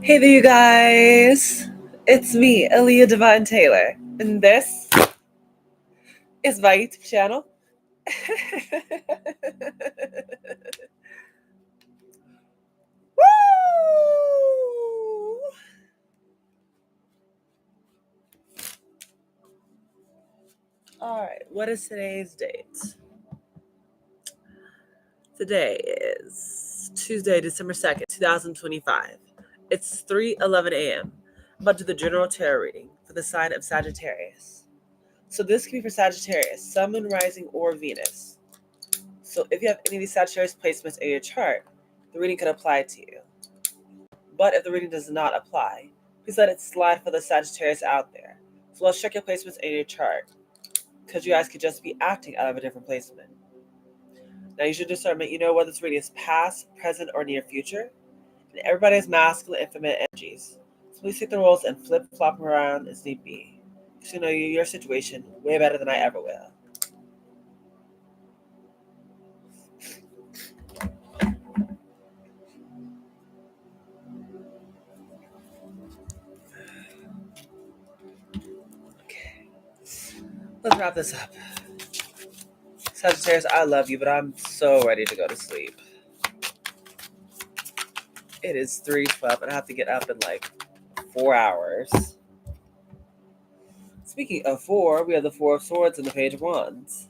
Hey there, you guys. It's me, Aaliyah Divine Taylor, and this is my YouTube channel. Woo! All right, what is today's date? Today is Tuesday, December 2nd, 2025. It's 3:11 a.m. I'm about to do the general tarot reading for the sign of Sagittarius. So this can be for Sagittarius, Sun, Moon, Rising, or Venus. So if you have any of these Sagittarius placements in your chart, the reading could apply to you. But if the reading does not apply, please let it slide for the Sagittarius out there. So let's check your placements in your chart, because you guys could just be acting out of a different placement. Now use your discernment, you know whether this reading is past, present, or near future. And everybody has masculine and feminine energies. So please take the roles and flip-flop them around as need be. Because you know your situation way better than I ever will. Okay. Let's wrap this up. Sagittarius, I love you, but I'm so ready to go to sleep. It is 3:12 and I have to get up in like 4 hours. Speaking of 4, we have the 4 of Swords and the Page of Wands.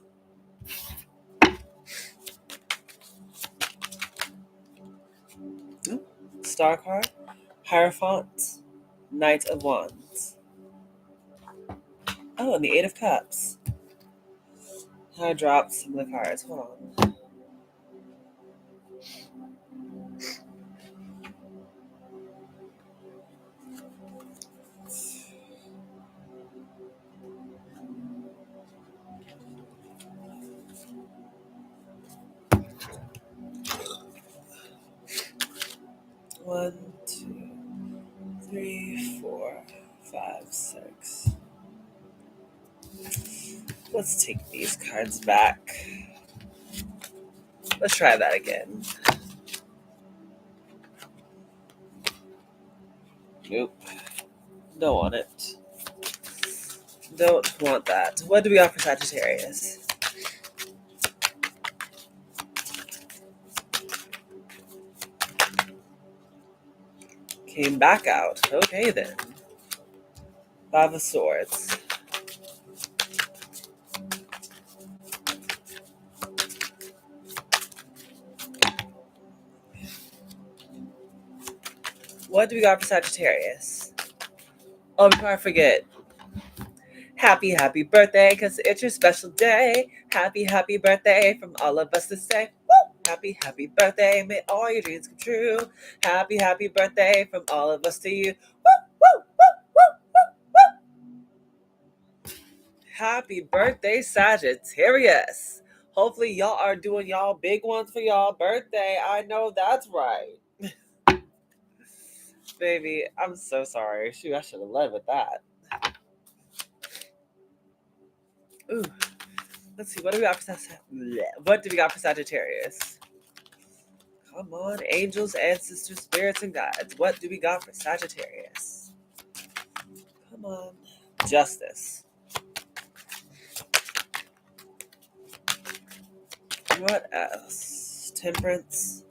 Star card, Hierophant, Knight of Wands. Oh, and the 8 of Cups. I dropped some of the cards. Hold on. One, 2, 3, 4, 5, 6. Let's take these cards back. Let's try that again. Nope. Don't want it. Don't want that. What do we got for Sagittarius? Came back out. Okay then. 5 of Swords. What do we got for Sagittarius? Oh, before I forget. Happy birthday, because it's your special day. Happy birthday from all of us to say, woo! Happy birthday, may all your dreams come true. Happy birthday from all of us to you. Woo! Happy birthday, Sagittarius. Hopefully y'all are doing y'all big ones for y'all birthday. I know that's right. Baby, I'm so sorry. Shoot, I should have led with that. Ooh. Let's see, what do we got for Sagittarius? Come on, angels, ancestors, spirits, and guides. What do we got for Sagittarius? Come on. Justice. What else? Temperance.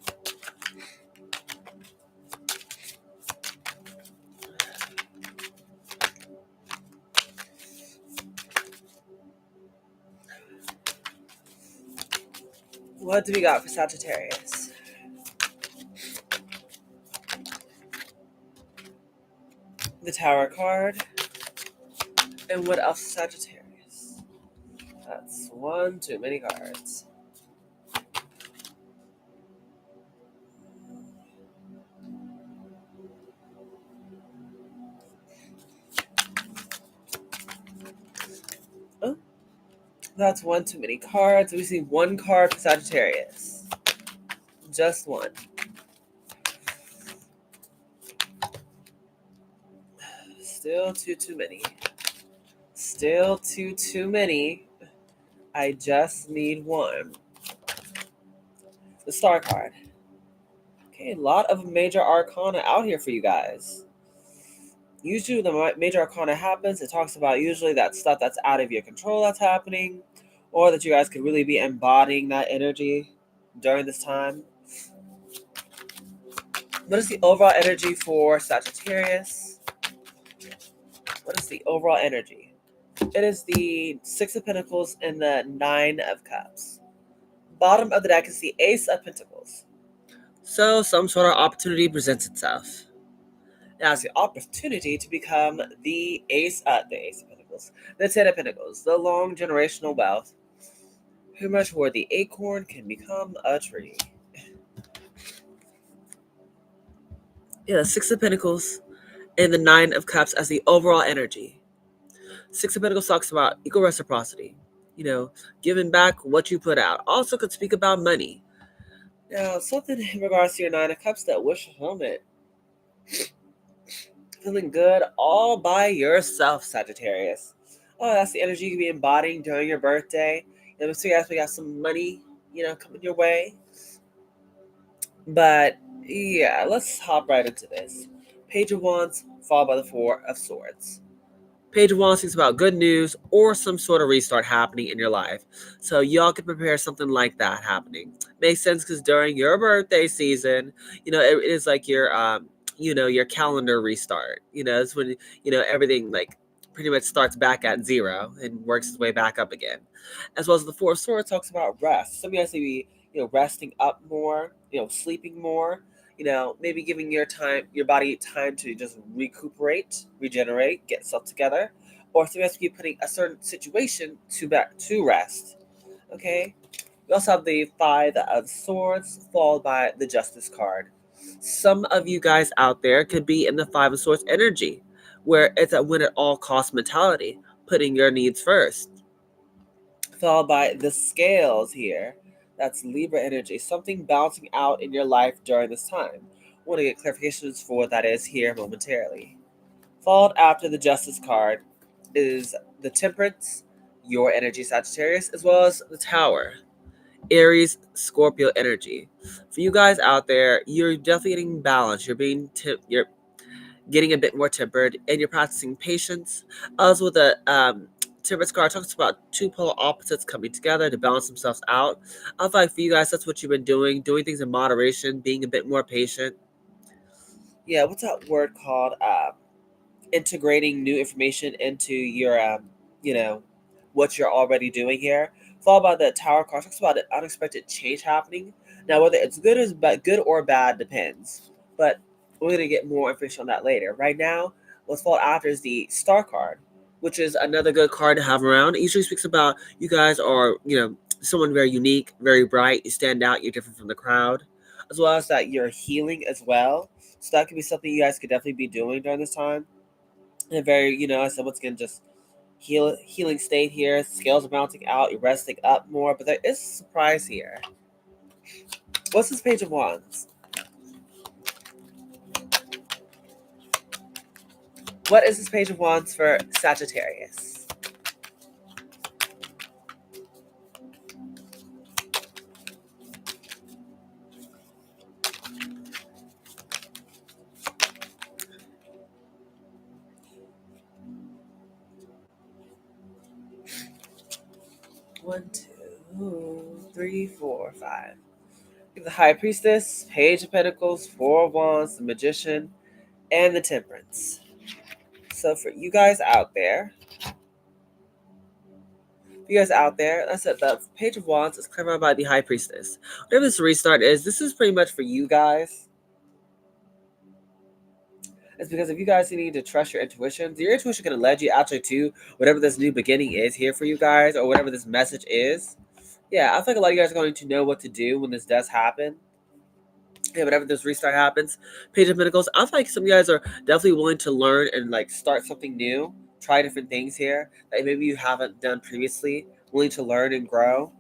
What do we got for Sagittarius? The Tower card. And what else is Sagittarius? That's one too many cards. Oh, that's one too many cards. We see one card for Sagittarius. Just one. Still too many. Still too many. I just need one. The Star card. Okay, a lot of major arcana out here for you guys. Usually the major arcana happens, it talks about usually that stuff that's out of your control that's happening, or that you guys could really be embodying that energy during this time. What is the overall energy for Sagittarius? What is the overall energy? It is the Six of Pentacles and the Nine of Cups. Bottom of the deck is the Ace of Pentacles. So some sort of opportunity presents itself. Now it's the opportunity to become the Ace of Pentacles, the Ten of Pentacles, the long generational wealth. Who much where the acorn can become a tree. Yeah, the Six of Pentacles and the Nine of Cups as the overall energy. Six of Pentacles talks about equal reciprocity. Giving back what you put out. Also could speak about money. Now, something in regards to your Nine of Cups that wish fulfillment. Feeling good all by yourself, Sagittarius. Oh, that's the energy you can be embodying during your birthday. So you got some money, coming your way. But yeah, let's hop right into this. Page of Wands, followed by the Four of Swords. Page of Wands speaks about good news or some sort of restart happening in your life. So y'all can prepare something like that happening. Makes sense because during your birthday season, it is like your calendar restart. It's when, everything like pretty much starts back at zero and works its way back up again. As well as the Four of Swords talks about rest. Some of you guys may be, resting up more, sleeping more, maybe giving your body time to just recuperate, regenerate, get itself together, or sometimes keep putting a certain situation to rest. Okay. We also have the Five of Swords, followed by the Justice card. Some of you guys out there could be in the Five of Swords energy, where it's a win at all cost mentality, putting your needs first. Followed by the Scales here. That's Libra energy, something bouncing out in your life during this time. I want to get clarifications for what that is here momentarily. Followed after the Justice card is the Temperance, your energy, Sagittarius, as well as the Tower, Aries, Scorpio energy. For you guys out there, you're definitely getting balanced. You're getting a bit more tempered, and you're practicing patience. As with the Temperance card, talks about two polar opposites coming together to balance themselves out. I feel like for you guys, that's what you've been doing things in moderation, being a bit more patient. Yeah, what's that word called? Integrating new information into your, what you're already doing here. Followed by the Tower card, talks about an unexpected change happening. Now, whether it's good or bad depends. But we're gonna get more information on that later. Right now, what's followed after is the Star card, which is another good card to have around. It usually speaks about you guys are, someone very unique, very bright. You stand out. You're different from the crowd, as well as that you're healing as well. So that could be something you guys could definitely be doing during this time. And very, I said once again, just healing state here. Scales are bouncing out. You're resting up more, but there is a surprise here. What's this Page of Wands? What is this Page of Wands for Sagittarius? One, two, three, four, five. The High Priestess, Page of Pentacles, Four of Wands, the Magician, and the Temperance. So for you guys out there, that's it. The Page of Wands is clarified by the High Priestess. Whatever this restart is, this is pretty much for you guys. It's because if you guys need to trust your intuition can lead you actually to whatever this new beginning is here for you guys, or whatever this message is. Yeah, I think a lot of you guys are going to know what to do when this does happen. Yeah, whenever this restart happens, Page of Pentacles, I feel like some of you guys are definitely willing to learn and like start something new, try different things here that maybe you haven't done previously, willing to learn and grow.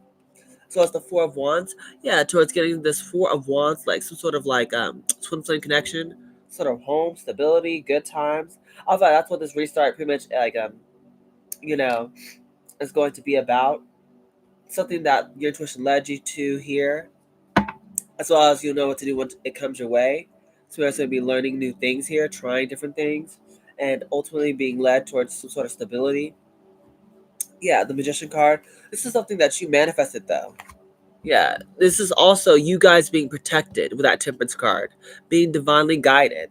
So as the Four of Wands, yeah, towards getting this Four of Wands, like some sort of like twin flame connection, sort of home, stability, good times. I feel like that's what this restart pretty much like you know, is going to be about. Something that your intuition led you to here. as well as you'll know what to do when it comes your way. So you're also going to be learning new things here, trying different things, and ultimately being led towards some sort of stability. Yeah, the Magician card. This is something that you manifested, though. Yeah, this is also you guys being protected with that Temperance card, being divinely guided.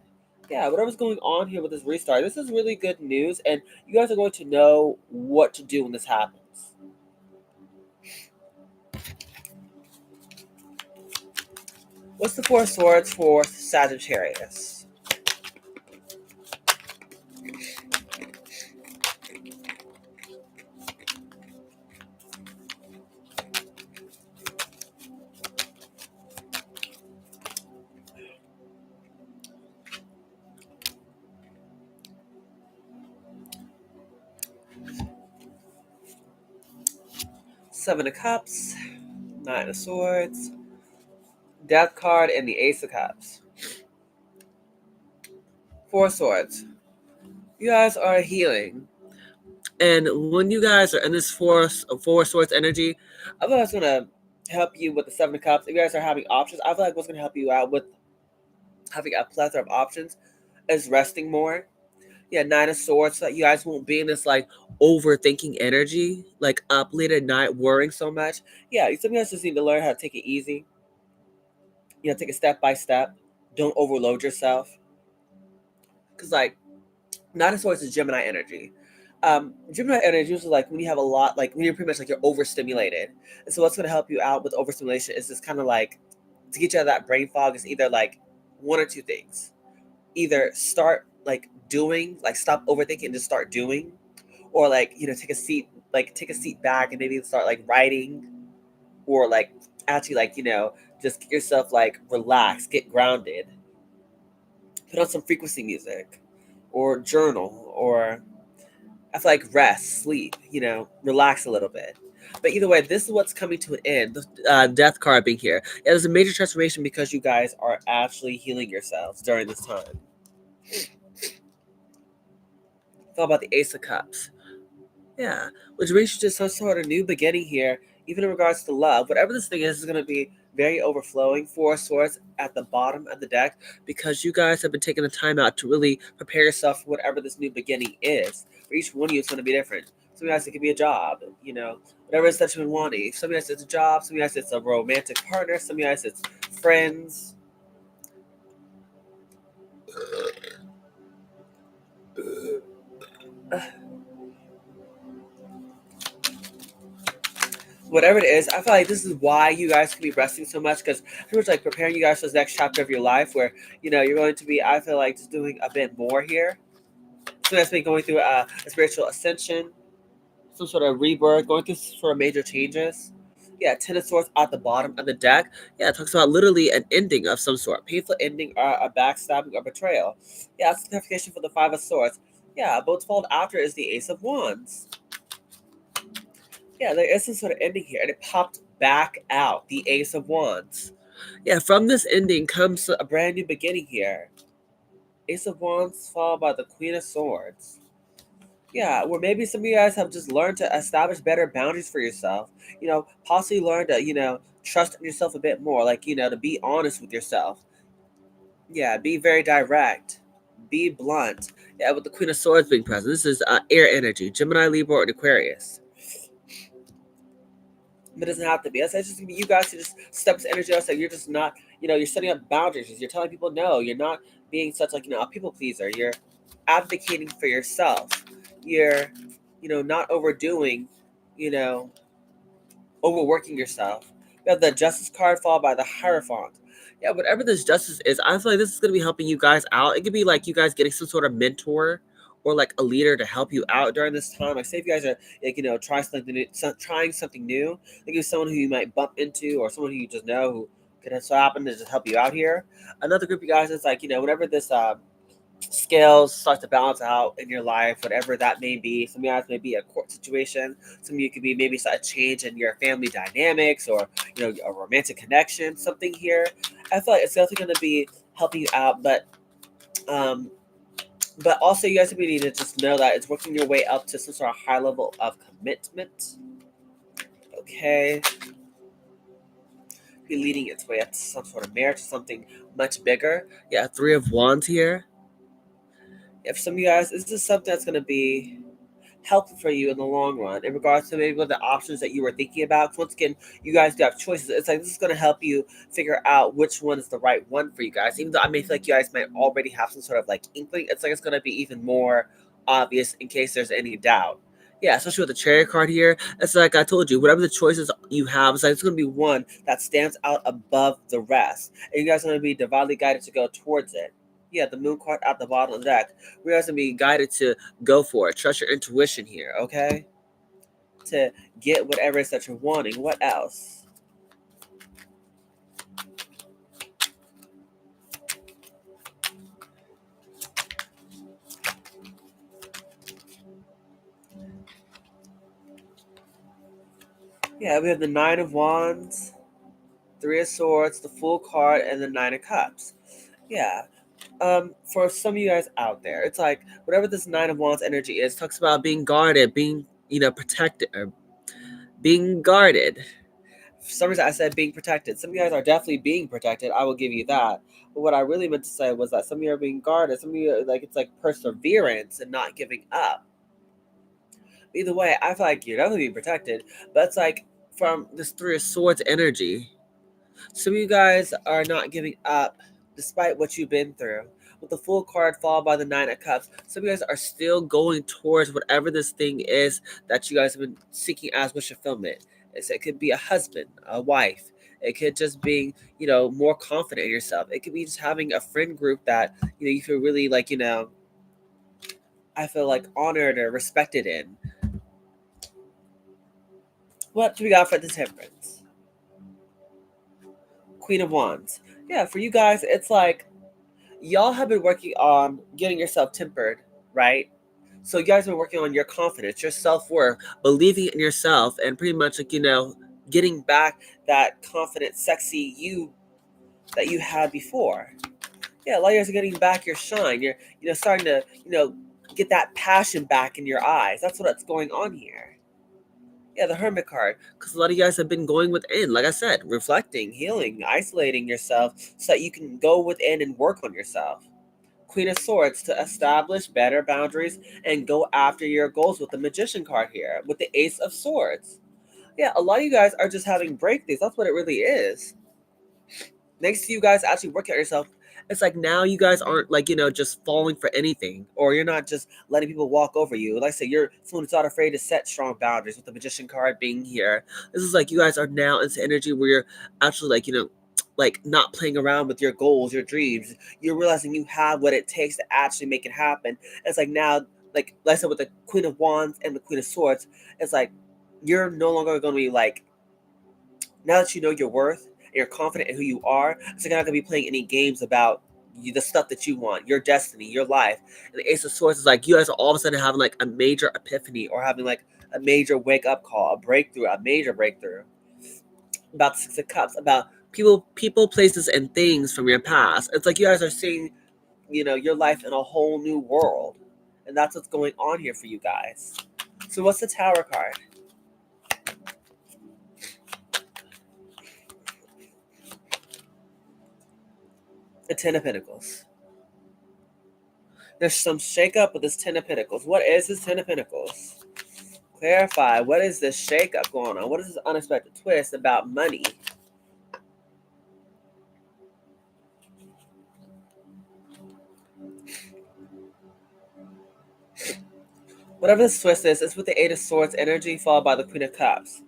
Yeah, whatever's going on here with this restart, this is really good news, and you guys are going to know what to do when this happens. What's the Four of Swords for Sagittarius? Seven of Cups, Nine of Swords, Death card, and the Ace of Cups. Four Swords. You guys are healing. And when you guys are in this four swords energy, I feel like it's gonna help you with the Seven of Cups. If you guys are having options, I feel like what's gonna help you out with having a plethora of options is resting more. Yeah, Nine of Swords, so that you guys won't be in this like overthinking energy, like up late at night worrying so much. Yeah, some of you guys just need to learn how to take it easy. You know, take it step by step. Don't overload yourself. Cause like Nine of Swords is Gemini energy. Gemini energy is like when you have a lot, like when you're pretty much like you're overstimulated. And so what's going to help you out with overstimulation is this kind of like to get you out of that brain fog is either like one or two things. Either start like doing, like stop overthinking and just start doing, or like take a seat back and maybe start like writing, or like actually like just get yourself like relaxed, get grounded, put on some frequency music, or journal, or I feel like rest, sleep, relax a little bit. But either way, this is what's coming to an end. The death card being here. Yeah, there's a major transformation because you guys are actually healing yourselves during this time. It's all about the Ace of Cups. Yeah, which brings you to some sort of new beginning here, even in regards to love. Whatever this thing is going to be very overflowing. Four of Swords at the bottom of the deck because you guys have been taking the time out to really prepare yourself for whatever this new beginning is. For each one of you, it's going to be different. Some of you guys, it could be a job, whatever it is that you've been wanting. Some of you guys, it's a job. Some of you guys, it's a romantic partner. Some of you guys, it's friends. Whatever it is, I feel like this is why you guys can be resting so much because pretty much like preparing you guys for this next chapter of your life where, you're going to be, I feel like, just doing a bit more here. So that's been going through a spiritual ascension, some sort of rebirth, going through some sort of major changes. Yeah, Ten of Swords at the bottom of the deck. Yeah, it talks about literally an ending of some sort, painful ending, or a backstabbing or betrayal. Yeah, that's the clarification for the Five of Swords. Yeah, but what's followed after is the Ace of Wands. Yeah, there is some sort of ending here, and it popped back out, the Ace of Wands. Yeah, from this ending comes a brand new beginning here. Ace of Wands followed by the Queen of Swords. Yeah, where maybe some of you guys have just learned to establish better boundaries for yourself. Possibly learn to, trust in yourself a bit more. Like, to be honest with yourself. Yeah, be very direct. Be blunt. Yeah, with the Queen of Swords being present. This is air energy, Gemini, Libra, and Aquarius. But it doesn't have to be. That's just gonna be you guys to just step this energy out. So you're just not, you're setting up boundaries. You're telling people no. You're not being such like a people pleaser. You're advocating for yourself. You're, not overdoing, you know, overworking yourself. You have the Justice card followed by the Hierophant. Yeah, whatever this Justice is, I feel like this is gonna be helping you guys out. It could be like you guys getting some sort of mentor or like a leader to help you out during this time. Like, say if you guys are like, trying something new, like if someone who you might bump into or someone who you just know who could so happen to just help you out here. Another group of guys is like, whenever this scales start to balance out in your life, whatever that may be. Some of you guys may be a court situation. Some of you could be maybe a change in your family dynamics or a romantic connection. Something here. I feel like it's definitely going to be helping you out, um, but also you guys need to just know that it's working your way up to some sort of high level of commitment. Okay. be leading its way up to some sort of marriage, something much bigger. Yeah, Three of Wands here. Yeah, for some of you guys, this is something that's going to be helpful for you in the long run in regards to maybe what the options that you were thinking about. 'Cause once again, you guys do have choices. It's like this is going to help you figure out which one is the right one for you guys. Even though I may feel like you guys might already have some sort of like inkling, it's like it's going to be even more obvious in case there's any doubt. Yeah, especially with the Chariot card here. It's like I told you, whatever the choices you have, it's like it's going to be one that stands out above the rest. And you guys are going to be divinely guided to go towards it. Yeah, the Moon card at the bottom of the deck. We guys going to be guided to go for it. Trust your intuition here, okay? To get whatever it is that you're wanting. What else? Yeah, we have the Nine of Wands, Three of Swords, the Fool card, and the Nine of Cups. Yeah. For some of you guys out there, it's like whatever this Nine of Wands energy is, talks about being guarded, being, protected, or being guarded. For some reason I said being protected. Some of you guys are definitely being protected. I will give you that. But what I really meant to say was that some of you are being guarded. Some of you, like, it's like perseverance and not giving up. Either way, I feel like you're definitely being protected. But it's like from this Three of Swords energy, some of you guys are not giving up despite what you've been through. With the Fool card followed by the Nine of Cups, some of you guys are still going towards whatever this thing is that you guys have been seeking as wish fulfillment. It could be a husband, a wife. It could just be, more confident in yourself. It could be just having a friend group that, you feel really like, I feel like honored or respected in. What do we got for the Temperance? Queen of Wands. Yeah, for you guys, it's like y'all have been working on getting yourself tempered, right? So you guys have been working on your confidence, your self-worth, believing in yourself, and pretty much like, getting back that confident, sexy you that you had before. Yeah, a lot of you guys are getting back your shine. You're, starting to, get that passion back in your eyes. That's what's going on here. Yeah, the Hermit card. Because a lot of you guys have been going within, like I said, reflecting, healing, isolating yourself so that you can go within and work on yourself. Queen of Swords, to establish better boundaries and go after your goals with the Magician card here, with the Ace of Swords. Yeah, a lot of you guys are just having breakthroughs. That's what it really is. Next to you guys actually working at yourself, it's like now you guys aren't like, just falling for anything, or you're not just letting people walk over you. Like I said, you're someone who's not afraid to set strong boundaries with the Magician card being here. This is like you guys are now into energy where you're actually like, like not playing around with your goals, your dreams. You're realizing you have what it takes to actually make it happen. It's like now, like I said, with the Queen of Wands and the Queen of Swords, it's like you're no longer going to be like, now that you know your worth and you're confident in who you are, it's like you're not going to be playing any games about the stuff that you want, your destiny, your life. And the Ace of Swords is like you guys are all of a sudden having like a major epiphany or having like a major wake up call, a breakthrough, a major breakthrough. About the Six of Cups, about people, places, and things from your past. It's like you guys are seeing, your life in a whole new world. And that's what's going on here for you guys. So what's the Tower card? The Ten of Pentacles. There's some shakeup with this Ten of Pentacles. What is this Ten of Pentacles? Clarify. What is this shakeup going on? What is this unexpected twist about money? Whatever this twist is, it's with the Eight of Swords energy followed by the Queen of Cups.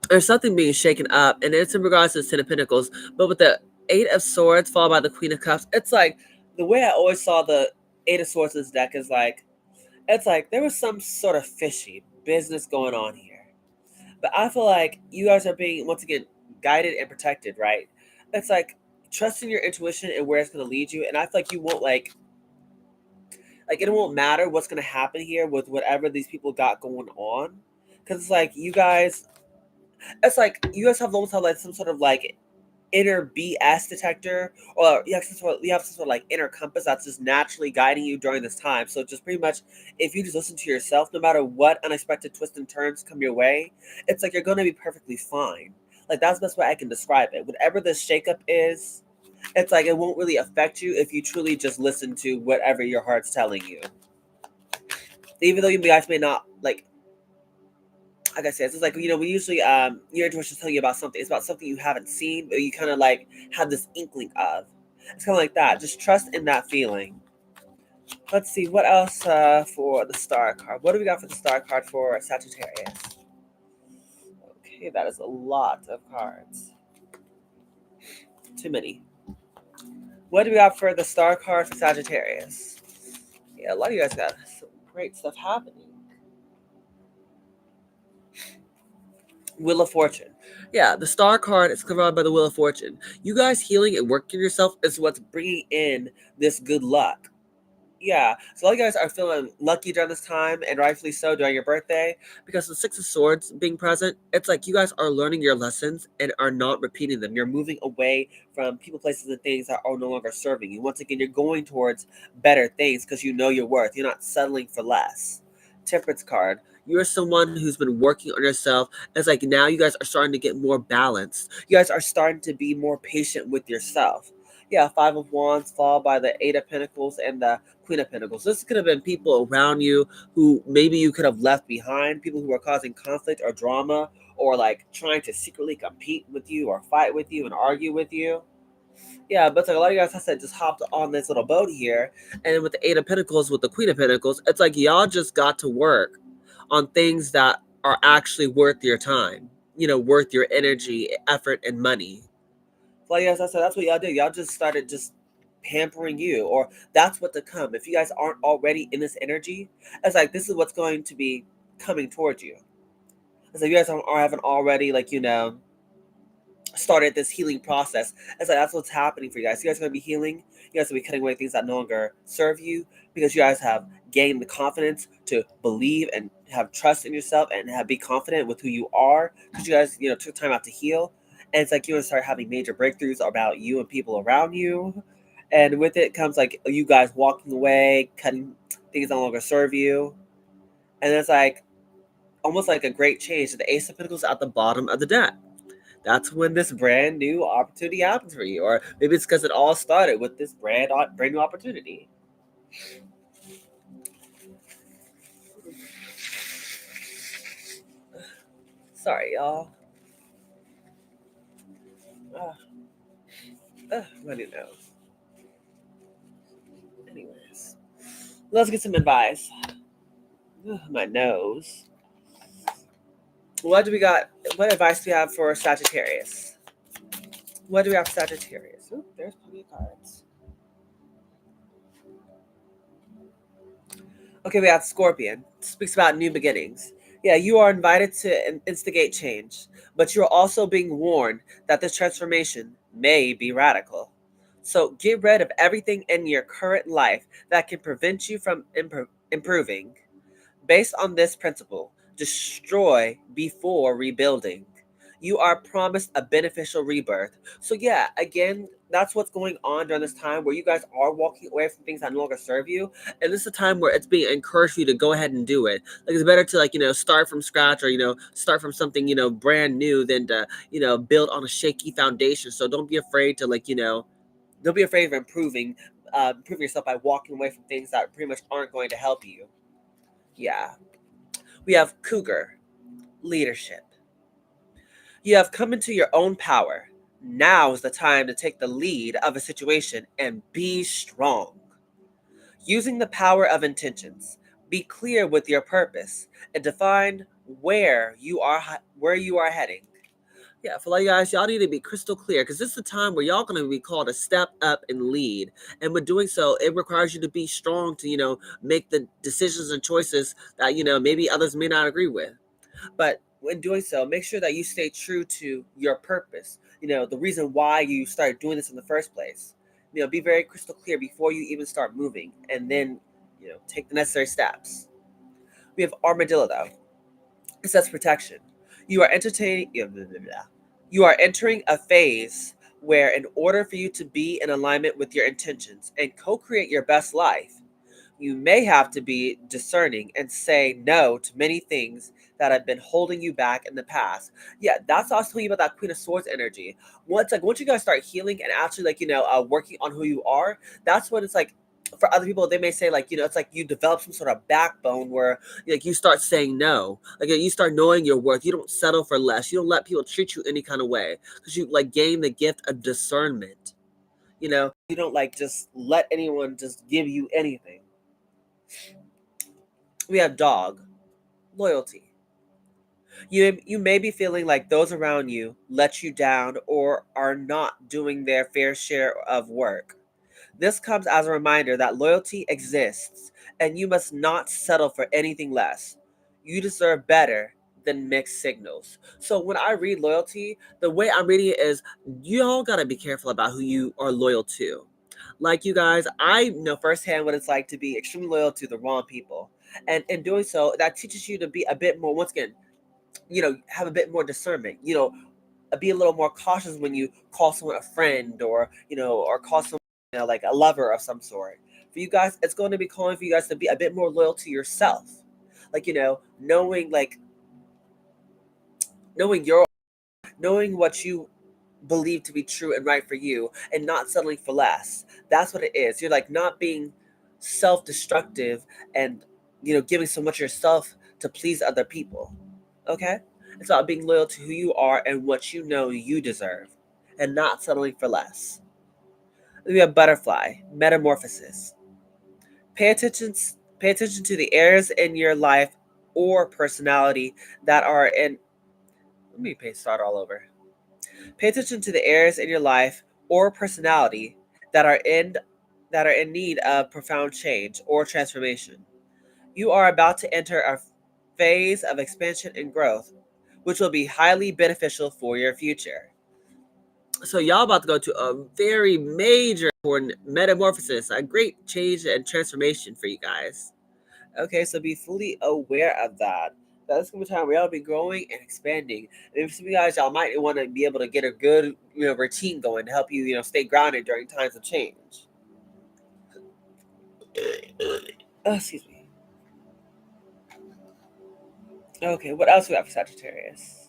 There's something being shaken up, and it's in regards to the Ten of Pentacles, but with the Eight of Swords followed by the Queen of Cups, it's like the way I always saw the Eight of Swords in this deck is like, it's like there was some sort of fishy business going on here. But I feel like you guys are being, once again, guided and protected, right? It's like trusting your intuition and where it's going to lead you. And I feel like you won't like it won't matter what's going to happen here with whatever these people got going on. Because it's like you guys, it's like you guys have almost have like some sort of like inner BS detector, or you have some sort of like inner compass that's just naturally guiding you during this time. So just pretty much, if you just listen to yourself, no matter what unexpected twists and turns come your way, it's like you're gonna be perfectly fine. Like that's the best way I can describe it. Whatever this shakeup is, it's like it won't really affect you if you truly just listen to whatever your heart's telling you. Even though you guys may not like I said, it's like we usually your intuition's telling you about something. It's about something you haven't seen, but you kind of like have this inkling of. It's kind of like that. Just trust in that feeling. Let's see what else for the star card. What do we got for the star card for Sagittarius? Okay, that is a lot of cards. Too many. What do we got for the star card for Sagittarius? Yeah, a lot of you guys got some great stuff happening. Wheel of Fortune. Yeah, the star card is covered by the Wheel of Fortune. You guys healing and working yourself is what's bringing in this good luck. Yeah, so a lot of you guys are feeling lucky during this time, and rightfully so during your birthday, because the Six of Swords being present, it's like you guys are learning your lessons and are not repeating them. You're moving away from people, places, and things that are no longer serving you. Once again, you're going towards better things because you know your worth. You're not settling for less. Temperance card. You're someone who's been working on yourself. It's like now you guys are starting to get more balanced. You guys are starting to be more patient with yourself. Yeah, Five of Wands, followed by the Eight of Pentacles and the Queen of Pentacles. This could have been people around you who maybe you could have left behind, people who are causing conflict or drama, or like trying to secretly compete with you or fight with you and argue with you. Yeah, but like a lot of you guys, I said, just hopped on this little boat here. And with the Eight of Pentacles, with the Queen of Pentacles, it's like y'all just got to work on things that are actually worth your time, worth your energy, effort, and money. Like as I said, that's what y'all did. Y'all just started just pampering you, or that's what to come. If you guys aren't already in this energy, it's like this is what's going to be coming towards you. It's like you guys haven't already started this healing process. It's like that's what's happening for you guys. You guys are gonna be healing. You guys are gonna be cutting away things that no longer serve you because you guys have gained the confidence to believe and have trust in yourself and be confident with who you are because you guys took time out to heal. And it's like you're gonna start having major breakthroughs about you and people around you. And with it comes like you guys walking away, cutting things that no longer serve you. And it's like almost like a great change. The Ace of Pentacles at the bottom of the deck. That's when this brand new opportunity happens for you. Or maybe it's because it all started with this brand new opportunity. Sorry, y'all. Running nose. Anyways, let's get some advice. My nose. What do we got? What advice do we have for Sagittarius? What do we have for Sagittarius? Ooh, there's plenty of cards. Okay, we have Scorpion. Speaks about new beginnings. Yeah, you are invited to instigate change, but you're also being warned that this transformation may be radical. So get rid of everything in your current life that can prevent you from improving. Based on this principle, destroy before rebuilding. You are promised a beneficial rebirth. So, yeah, again, that's what's going on during this time where you guys are walking away from things that no longer serve you. And this is a time where it's being encouraged for you to go ahead and do it. Like, it's better to, start from scratch or, start from something, brand new than to, build on a shaky foundation. So, don't be afraid to, don't be afraid of improving yourself by walking away from things that pretty much aren't going to help you. Yeah. We have Cougar, leadership. You have come into your own power. Now is the time to take the lead of a situation and be strong. Using the power of intentions, be clear with your purpose and define where you are heading. Yeah, for like guys, y'all need to be crystal clear because this is the time where y'all gonna be called to step up and lead. And with doing so, it requires you to be strong to, make the decisions and choices that, maybe others may not agree with. But when doing so, make sure that you stay true to your purpose. The reason why you started doing this in the first place. Be very crystal clear before you even start moving, and then, take the necessary steps. We have Armadillo, though. It says protection. You are entertaining. You are entering a phase where in order for you to be in alignment with your intentions and co-create your best life, you may have to be discerning and say no to many things that have been holding you back in the past. Yeah, that's also you about that Queen of Swords energy. Once you guys start healing and actually working on who you are, that's when it's like for other people they may say it's like you develop some sort of backbone where like you start saying no, like you start knowing your worth. You don't settle for less. You don't let people treat you any kind of way because you like gain the gift of discernment. You don't like just let anyone just give you anything. We have dog, loyalty. You may be feeling like those around you let you down or are not doing their fair share of work. This comes as a reminder that loyalty exists and you must not settle for anything less. You deserve better than mixed signals. So when I read loyalty, the way I'm reading it is you all gotta be careful about who you are loyal to. Like you guys, I know firsthand what it's like to be extremely loyal to the wrong people. And in doing so, that teaches you to be a bit more, once again, have a bit more discernment. Be a little more cautious when you call someone a friend or call someone like a lover of some sort. For you guys, it's going to be calling for you guys to be a bit more loyal to yourself. Knowing knowing your knowing what you believe to be true and right for you and not settling for less. That's what it is. You're like not being self-destructive and giving so much of yourself to please other people. Okay? It's about being loyal to who you are and what you know you deserve and not settling for less. Then we have butterfly, metamorphosis. Pay attention pay attention to the areas in your life or personality that are in start all over. Pay attention to the areas in your life or personality that are in need of profound change or transformation. You are about to enter a phase of expansion and growth, which will be highly beneficial for your future. So y'all about to go to a very major important metamorphosis, a great change and transformation for you guys. Okay, so be fully aware of that. That's gonna be a time where y'all be growing and expanding. And if some of you guys y'all might want to be able to get a good routine going to help you stay grounded during times of change. Oh, excuse me. Okay, what else we got for Sagittarius?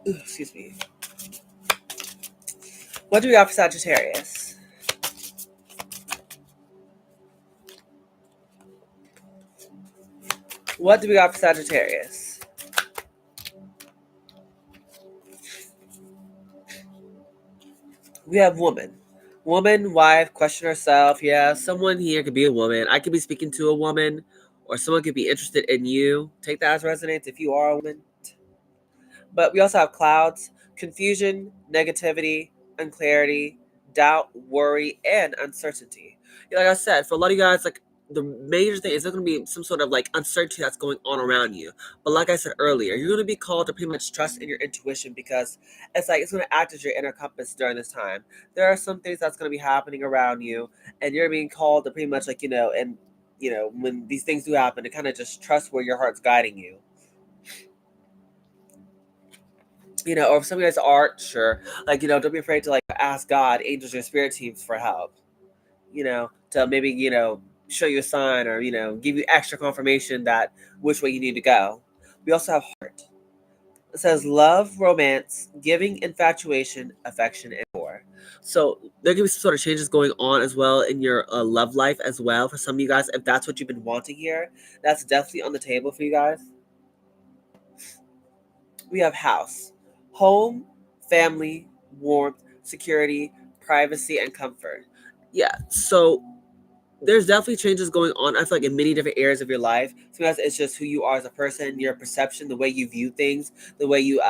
Excuse me. What do we got for Sagittarius? What do we got for Sagittarius? We have woman. Woman, wife, question herself. Yeah, someone here could be a woman. I could be speaking to a woman, or someone could be interested in you. Take that as resonates if you are a woman. But we also have clouds, confusion, negativity, unclarity, doubt, worry, and uncertainty. Like I said, for a lot of you guys, like the major thing is there's going to be some sort of like uncertainty that's going on around you. But like I said earlier, you're going to be called to pretty much trust in your intuition because it's going to act as your inner compass during this time. There are some things that's going to be happening around you, and you're being called to pretty much and when these things do happen, to kind of just trust where your heart's guiding you. Or if somebody has art, sure. Don't be afraid to like ask God, angels, or spirit teams for help. To maybe show you a sign or give you extra confirmation that which way you need to go. We also have heart. It says love, romance, giving, infatuation, affection, and more. So there can be some sort of changes going on as well in your love life as well. For some of you guys, if that's what you've been wanting here, that's definitely on the table for you guys. We have house, home, family, warmth, security, privacy, and comfort. Yeah, so there's definitely changes going on. I feel like in many different areas of your life. Sometimes it's just who you are as a person, your perception, the way you view things, the way you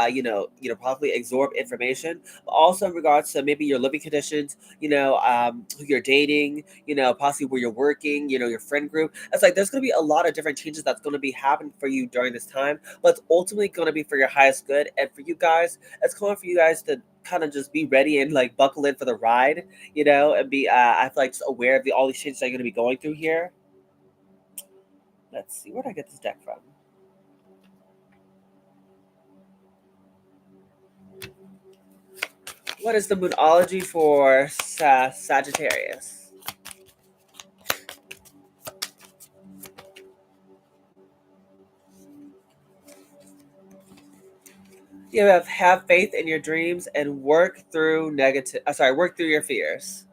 probably absorb information. But also in regards to maybe your living conditions, who you're dating, possibly where you're working, your friend group. It's like there's gonna be a lot of different changes that's gonna be happening for you during this time, but it's ultimately gonna be for your highest good. And for you guys, it's calling for you guys to kind of just be ready and like buckle in for the ride, and be I feel like just aware of all these changes that you're going to be going through here. Let's see, where did I get this deck from? What is the moodology for Sagittarius? You have faith in your dreams and work through work through your fears.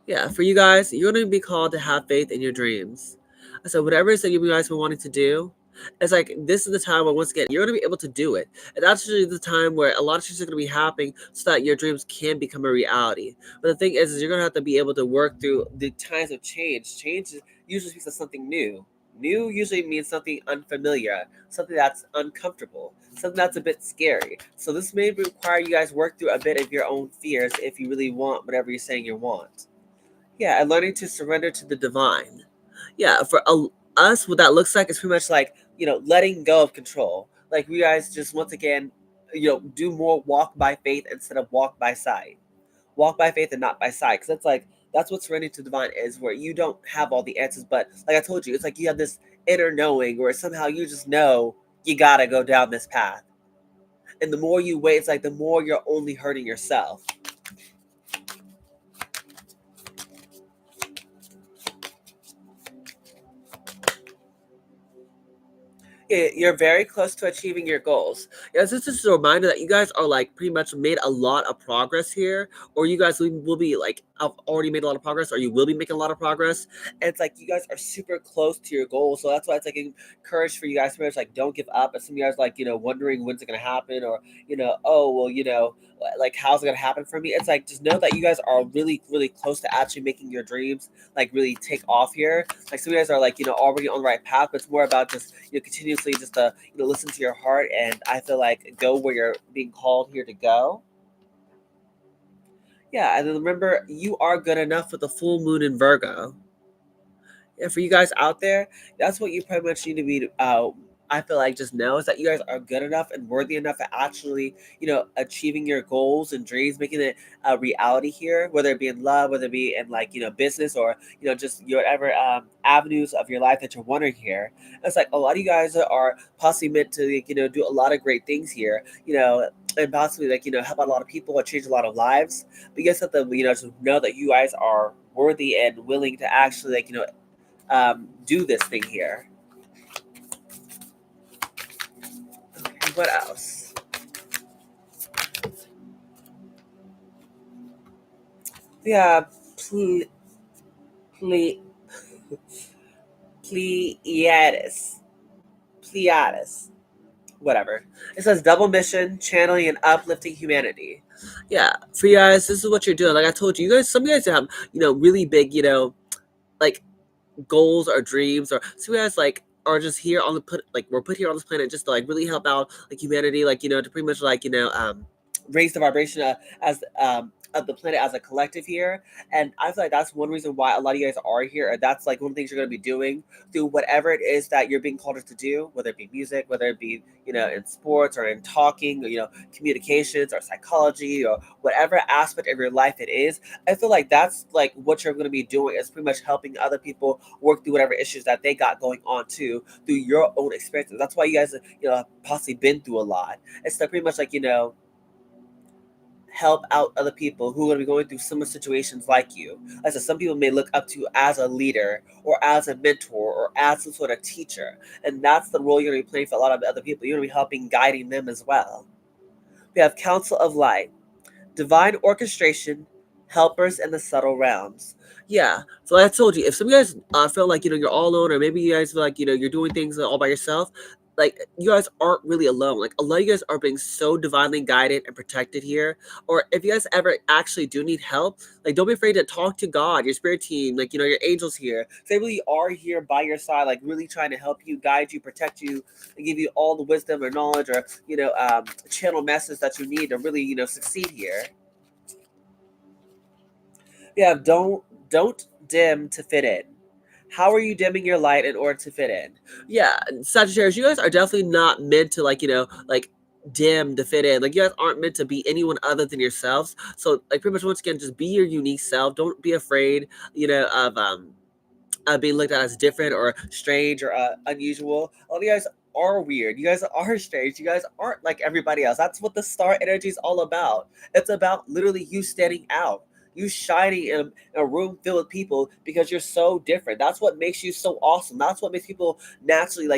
Yeah, for you guys, you're going to be called to have faith in your dreams. So whatever it is that you guys were wanting to do, it's like this is the time where once again you're going to be able to do it, and that's actually the time where a lot of things are going to be happening so that your dreams can become a reality. But the thing is you're going to have to be able to work through the times of change. Change usually speaks of something new. New usually means something unfamiliar, something that's uncomfortable, something that's a bit scary. So this may require you guys work through a bit of your own fears if you really want whatever you're saying you want. Yeah, and learning to surrender to the divine. Yeah, for us, what that looks like is pretty much like, letting go of control. Like, we guys just, once again, do more walk by faith instead of walk by sight. Walk by faith and not by sight. Because that's what surrendering to divine is, where you don't have all the answers. But like I told you, it's like you have this inner knowing where somehow you just know you got to go down this path. And the more you wait, it's like the more you're only hurting yourself. You're very close to achieving your goals. Yes, this is a reminder that you guys are like pretty much made a lot of progress here, or you guys will be like have already made a lot of progress, or you will be making a lot of progress. And it's like you guys are super close to your goals, so that's why it's like encouraged for you guys to like don't give up. And some of you guys like wondering when's it gonna happen, or oh well like how's it gonna happen for me? It's like just know that you guys are really really close to actually making your dreams like really take off here. Like some of you guys are like already on the right path, but it's more about just continuously just listen to your heart, and I feel like go where you're being called here to go. Yeah, and then remember you are good enough with the full moon in Virgo. And for you guys out there, that's what you pretty much need to be. I feel like just know is that you guys are good enough and worthy enough at actually, achieving your goals and dreams, making it a reality here, whether it be in love, whether it be in like, business or, just your whatever avenues of your life that you're wondering here. It's like a lot of you guys are possibly meant to, like, do a lot of great things here, and possibly like, help out a lot of people or change a lot of lives. But you guys have to, just know that you guys are worthy and willing to actually like, do this thing here. Okay, what else? Yeah, ple- ple- Pleiades. Pleiades. Whatever. It says double mission, channeling and uplifting humanity. Yeah, for you guys, this is what you're doing. Like I told you, some of you guys have, really big, like goals or dreams, or some of you guys like are just here on the put like we're put here on this planet just to like really help out like humanity, like to pretty much like raise the vibration as of the planet as a collective here. And I feel like that's one reason why a lot of you guys are here, and that's like one of the things you're going to be doing through whatever it is that you're being called to do, whether it be music, whether it be in sports or in talking, or communications or psychology or whatever aspect of your life it is. I feel like that's like what you're going to be doing is pretty much helping other people work through whatever issues that they got going on too through your own experiences. That's why you guys have possibly been through a lot. It's like pretty much like help out other people who are going to be going through similar situations like you. Like I said, some people may look up to you as a leader or as a mentor or as some sort of teacher. And that's the role you're going to be playing for a lot of other people. You're going to be helping, guiding them as well. We have Council of Light, divine orchestration, helpers in the subtle realms. Yeah, so like I told you, if some of you guys feel like you're all alone, or maybe you guys feel like you're doing things all by yourself, like you guys aren't really alone. Like a lot of you guys are being so divinely guided and protected here. Or if you guys ever actually do need help, like don't be afraid to talk to God, your spirit team, like your angels here. They really are here by your side, like really trying to help you, guide you, protect you, and give you all the wisdom or knowledge or channel message that you need to really succeed here. Yeah, don't dim to fit in. How are you dimming your light in order to fit in? Yeah, Sagittarius, you guys are definitely not meant to like, like dim to fit in. Like you guys aren't meant to be anyone other than yourselves. So like pretty much once again, just be your unique self. Don't be afraid, of being looked at as different or strange or unusual. A lot of you guys are weird. You guys are strange. You guys aren't like everybody else. That's what the star energy is all about. It's about literally you standing out. You shining in a room filled with people because you're so different. That's what makes you so awesome. That's what makes people naturally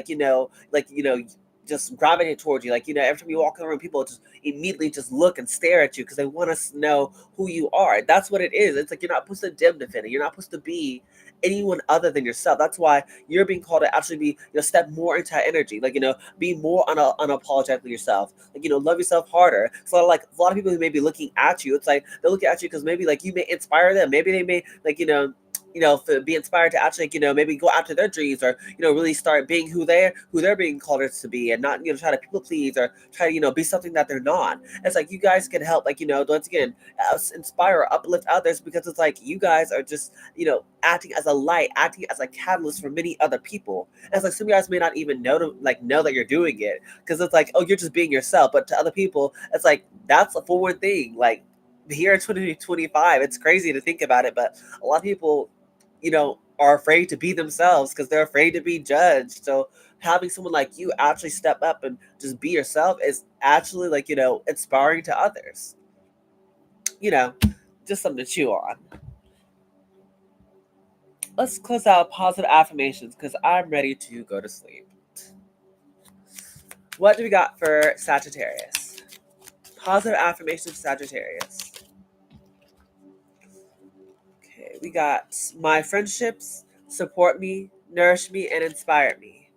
just gravitate towards you. Like, every time you walk in the room, people just immediately just look and stare at you because they want to know who you are. That's what it is. It's like you're not supposed to dim defend it. You're not supposed to be anyone other than yourself. That's why you're being called to actually be, step more into that energy. Like, be more unapologetically yourself. Like, love yourself harder. So like a lot of people who may be looking at you, it's like they're looking at you because maybe like you may inspire them. Maybe they may like, be inspired to actually, maybe go after their dreams, or, really start being who they're being called to be, and not, try to people please, or try to, be something that they're not. It's like you guys can help, like, once again, inspire or uplift others, because it's like you guys are just, acting as a light, acting as a catalyst for many other people. And it's like some of you guys may not even know that you're doing it, because it's like, oh, you're just being yourself. But to other people, it's like that's a forward thing. Like here in 2025, it's crazy to think about it, but a lot of people, are afraid to be themselves because they're afraid to be judged. So having someone like you actually step up and just be yourself is actually like, inspiring to others. Just something to chew on. Let's close out positive affirmations because I'm ready to go to sleep. What do we got for Sagittarius? Positive affirmations, Sagittarius. Okay, we got my friendships support me, nourish me, and inspire me.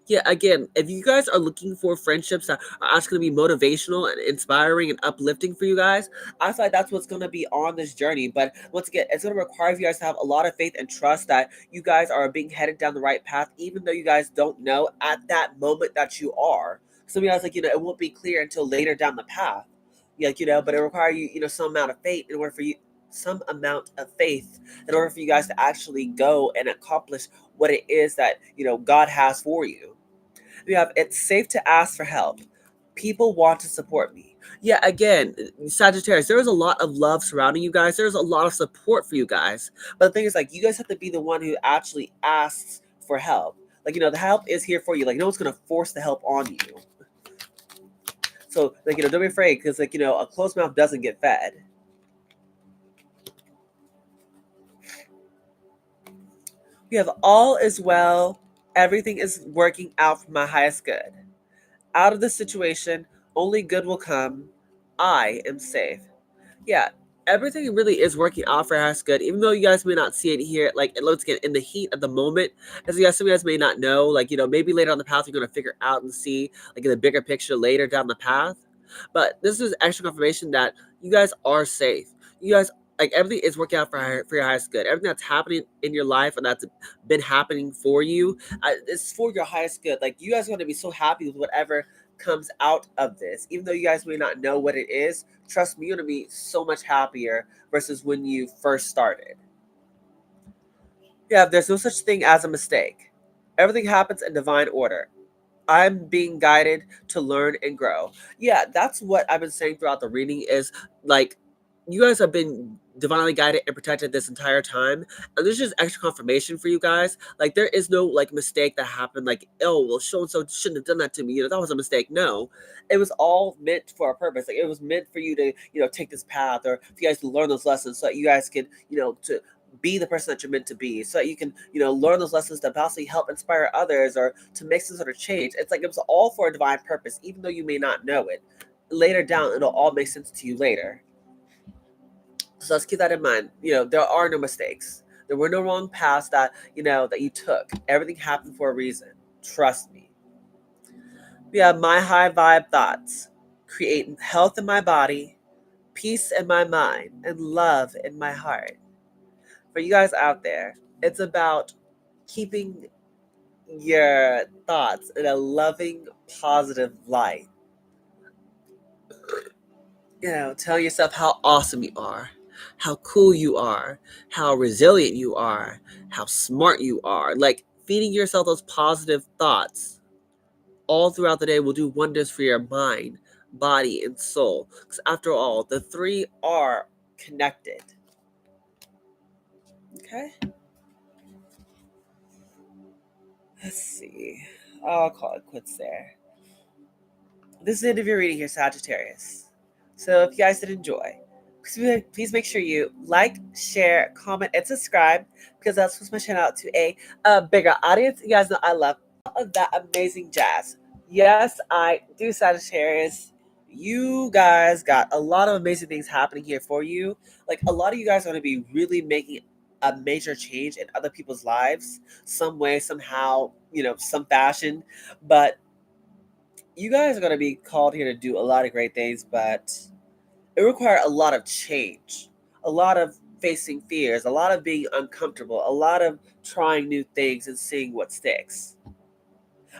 Yeah, again, if you guys are looking for friendships that are actually going to be motivational and inspiring and uplifting for you guys, I feel like that's what's going to be on this journey. But once again, it's going to require you guys to have a lot of faith and trust that you guys are being headed down the right path, even though you guys don't know at that moment that you are. Some of you guys, like, it won't be clear until later down the path. Yeah, but it requires you, some amount of faith in order for you, some amount of faith in order for you guys to actually go and accomplish what it is that, God has for you. We have it's safe to ask for help. People want to support me. Yeah, again, Sagittarius, there is a lot of love surrounding you guys. There's a lot of support for you guys. But the thing is, like, you guys have to be the one who actually asks for help. Like, the help is here for you. Like, no one's going to force the help on you. So, like, don't be afraid, because, like, a closed mouth doesn't get fed. We have all is well. Everything is working out for my highest good. Out of this situation, only good will come. I am safe. Yeah, everything really is working out for us good, even though you guys may not see it here. Like, let's get in the heat of the moment, as you guys, some of you guys may not know. Like, maybe later on the path, you're going to figure out and see, like, in the bigger picture later down the path. But this is extra confirmation that you guys are safe. You guys, like, everything is working out for your highest good. Everything that's happening in your life and that's been happening for you, it's for your highest good. Like, you guys are going to be so happy with whatever comes out of this, even though you guys may not know what it is. Trust me, you're going to be so much happier versus when you first started. Yeah, there's no such thing as a mistake. Everything happens in divine order. I'm being guided to learn and grow. Yeah, that's what I've been saying throughout the reading is, like, you guys have been divinely guided and protected this entire time. And this is just extra confirmation for you guys. Like, there is no, like, mistake that happened. Like, oh, well, so-and-so shouldn't have done that to me. That was a mistake. No, it was all meant for a purpose. Like, it was meant for you to, take this path, or for you guys to learn those lessons so that you guys can, to be the person that you're meant to be, so that you can, learn those lessons to possibly help inspire others or to make some sort of change. It's like it was all for a divine purpose, even though you may not know it. Later down, it'll all make sense to you later. So let's keep that in mind. There are no mistakes. There were no wrong paths that, that you took. Everything happened for a reason. Trust me. We have my high vibe thoughts. Create health in my body, peace in my mind, and love in my heart. For you guys out there, it's about keeping your thoughts in a loving, positive light. Tell yourself how awesome you are, how cool you are, how resilient you are, how smart you are. Like, feeding yourself those positive thoughts all throughout the day will do wonders for your mind, body, and soul. Because after all, the three are connected. Okay? Let's see. I'll call it quits there. This is the end of your reading here, Sagittarius. So if you guys did enjoy, please make sure you like, share, comment, and subscribe, because that's what's my channel out to a bigger audience. You guys know I love all of that amazing jazz. Yes, I do, Sagittarius. You guys got a lot of amazing things happening here for you. Like, a lot of you guys are going to be really making a major change in other people's lives, some way, somehow, some fashion. But you guys are going to be called here to do a lot of great things, but it requires a lot of change, a lot of facing fears, a lot of being uncomfortable, a lot of trying new things and seeing what sticks.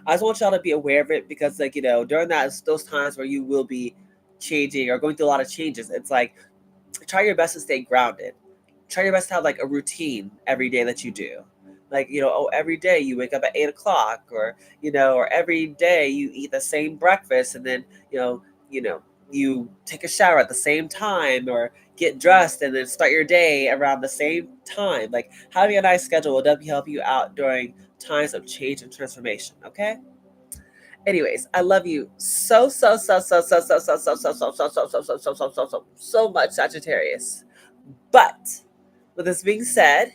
I just want y'all to be aware of it, because, like, during those times where you will be changing or going through a lot of changes, it's like, try your best to stay grounded. Try your best to have like a routine every day that you do. Like, every day you wake up at 8 o'clock, or every day you eat the same breakfast, and then, you take a shower at the same time, or get dressed and then start your day around the same time. Like, having a nice schedule will definitely help you out during times of change and transformation. Okay. Anyways, I love you so much, Sagittarius. But with this being said,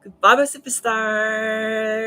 goodbye, my superstar.